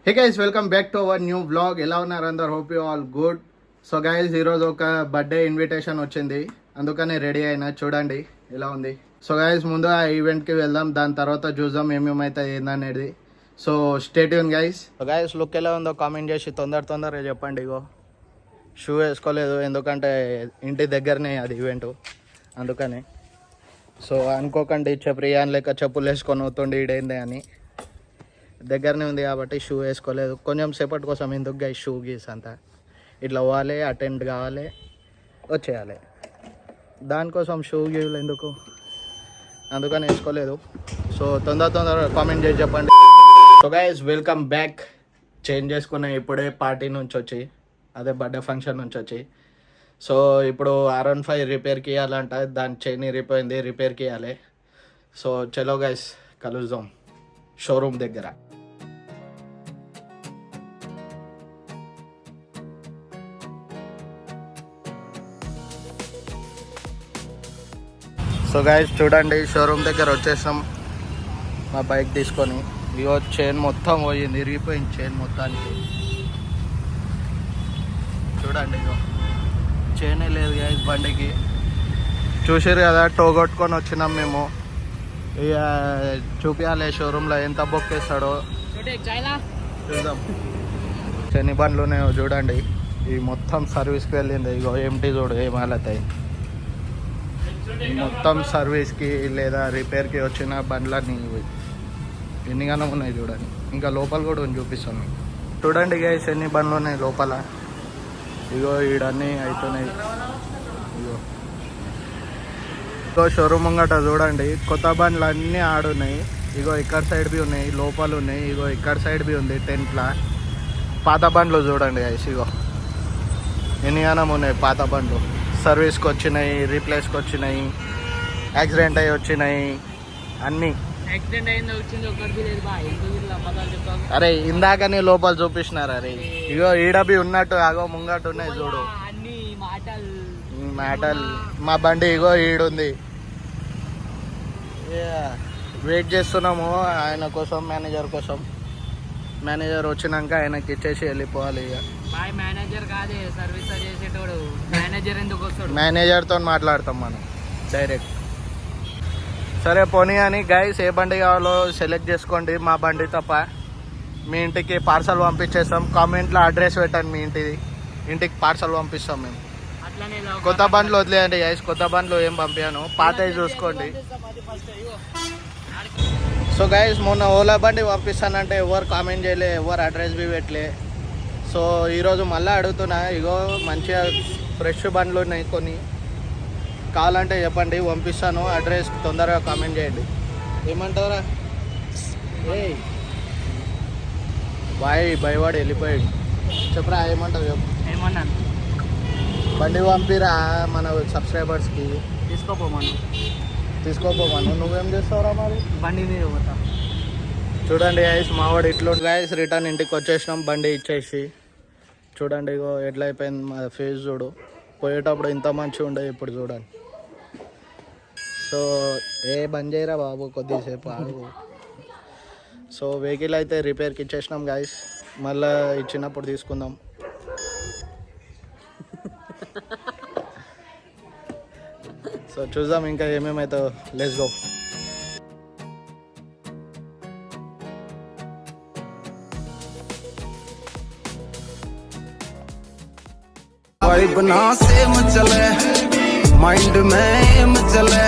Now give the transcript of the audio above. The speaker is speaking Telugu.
Hey guys welcome back to our new vlog. ఎలా ఉన్నారు అందరు? Hope you all good. So guys ఈరోజు ఒక బర్త్డే ఇన్విటేషన్ వచ్చింది, అందుకనే రెడీ అయినా. చూడండి ఎలా ఉంది. సో గైస్ ముందు ఆ ఈవెంట్కి వెళ్దాం, దాని తర్వాత చూద్దాం ఏమేమైతే ఏందనేది. So stay tune guys. Guys look ఎలా ఉందో కామెంట్ చేసి తొందరగా చెప్పండి. ఇగో షూ వేసుకోలేదు, ఎందుకంటే ఇంటి దగ్గరనే అది ఈవెంట్, అందుకని. సో అనుకోకండి ప్రియాన్ లెక్క చెప్పులు వేసుకొని అవుతుండే ఈడైందే అని. దగ్గరనే ఉంది కాబట్టి షూ వేసుకోలేదు. కొంచెం సేపటి కోసం ఎందుకు గై షూ గీస్ అంతా, ఇట్లా పోవాలి, అటెండ్ కావాలి, వచ్చేయాలి. దానికోసం షూ గీలు ఎందుకు, అందుకని వేసుకోలేదు. సో తొందరగా కామెంట్ చేసి చెప్పండి. So guys welcome back. Change చేసుకున్నా ఇప్పుడే పార్టీ నుంచి వచ్చి, అదే బర్త్డే ఫంక్షన్ నుంచి వచ్చి. సో ఇప్పుడు R15 రిపేర్కి ఇవ్వాలంట, దాని చైన్ ఇరిపోయింది, రిపేర్కి ఇవ్వాలి. సో చలో గైస్ కలుద్దాం షోరూమ్ దగ్గర. సో గైస్ చూడండి, షోరూమ్ దగ్గర వచ్చేసాం మా బైక్ తీసుకొని. ఇగో చైన్ మొత్తం పోయింది, ఇరిగిపోయింది చైన్ మొత్తానికి. చూడండి ఇగో చైనే లేదు గైస్ బండికి. చూసారు కదా, టో కొట్టుకొని వచ్చినాం మేము. ఇక చూపించాలి షోరూంలో ఎంత బొక్కేస్తాడో చూద్దాం. శని బండ్లు ఉన్నాయో చూడండి. ఈ మొత్తం సర్వీస్కి వెళ్ళింది. ఇగో ఏంటి చూడు ఏం హాలత్ అయింది. మొత్తం సర్వీస్కి లేదా రిపేర్కి వచ్చిన బండ్లన్నీ ఎన్నిగానో ఉన్నాయి చూడండి. ఇంకా లోపల కూడా చూపిస్తాను చూడండి గైస్ ఎన్ని బండ్లు ఉన్నాయి లోపల. ఇగో ఈడన్నీ అవుతున్నాయి. ఇగో షోరూమ్ ముంగట చూడండి, కొత్త బండ్లు అన్నీ ఆడున్నాయి. ఇగో ఇక్కడ సైడ్ బి ఉన్నాయి, లోపల ఉన్నాయి. ఇగో ఇక్కడ సైడ్ బి ఉంది టెంట్లా. పాత బండ్లు చూడండి గైస్, ఇగో ఎన్నిగానం ఉన్నాయి పాత బండ్లు. సర్వీస్కి వచ్చినాయి, రీప్లేస్కి వచ్చినాయి, యాక్సిడెంట్ అయ్యి వచ్చినాయి అన్నీ. అరే ఇందాకనే లోపల చూపిస్తున్నారు. అరే ఇగో ఈడబి ఉన్నట్టు అగో ముంగట్టు ఉన్నాయి చూడు మాటలు. మా బండి ఇగో ఈడుంది, వెయిట్ చేస్తున్నాము ఆయన కోసం, మేనేజర్ కోసం. మేనేజర్ వచ్చినాక ఆయనకి ఇచ్చేసి వెళ్ళిపోవాలి. ఇక మేనేజర్ కాదే సర్వీస్ చేసేటోడు, మేనేజర్ ఎందుకు వస్తాడు? మేనేజర్తో మాట్లాడతాం మనం డైరెక్ట్. సరే పోనీ అని గైస్, ఏ బండి కావాలో సెలెక్ట్ చేసుకోండి, మా బండి తప్ప. మీ ఇంటికి పార్సల్ పంపించేస్తాం. కామెంట్లో అడ్రస్ పెట్టండి, మీ ఇంటికి పార్సల్ పంపిస్తాం మేము. కొత్త బండ్లు వదిలేయండి గైస్, కొత్త బండ్లు ఏం పంపించాను, పాతవి చూసుకోండి. సో గైస్ మొన్న ఓలా బండి పంపిస్తానంటే ఎవరు కామెంట్ చేయలే, ఎవరు అడ్రస్ బి పెట్టలే. సో ఈరోజు మళ్ళీ అడుగుతున్నా. ఇగో మంచిగా ఫ్రెష్ బండ్లు ఉన్నాయి కొన్ని, కావాలంటే చెప్పండి పంపిస్తాను. అడ్రస్ తొందరగా కామెంట్ చేయండి. ఏమంటారా? బయవాడు వెళ్ళిపోయాడు. చెప్పరా ఏమంటావు? చెప్పు. ఏమన్నాను? బండి పంపిరా మన సబ్స్క్రైబర్స్కి. తీసుకోపోమను. నువ్వేం చేస్తావురా మరి? బండి మీద పోతా. చూడండి గైస్ మావాడు ఇట్లు గైస్. రిటర్న్ ఇంటికి వచ్చేసినాం బండి ఇచ్చేసి. చూడండి ఇగో ఎట్లా అయిపోయింది మా ఫేస్ చూడు. పోయేటప్పుడు ఇంత మంచిగా ఉండే, ఇప్పుడు చూడండి. సో బంద్ చేయరా బాబు, కొద్దిసేపు ఆగు. సో వెహికల్ అయితే రిపేర్కి ఇచ్చేసినాం గైస్, మళ్ళీ ఇచ్చినప్పుడు తీసుకుందాం. సో చూద్దాం ఇంకా ఏమేమైతే. Let's go. वाइब ना सेम चले, माइंड में एम चले,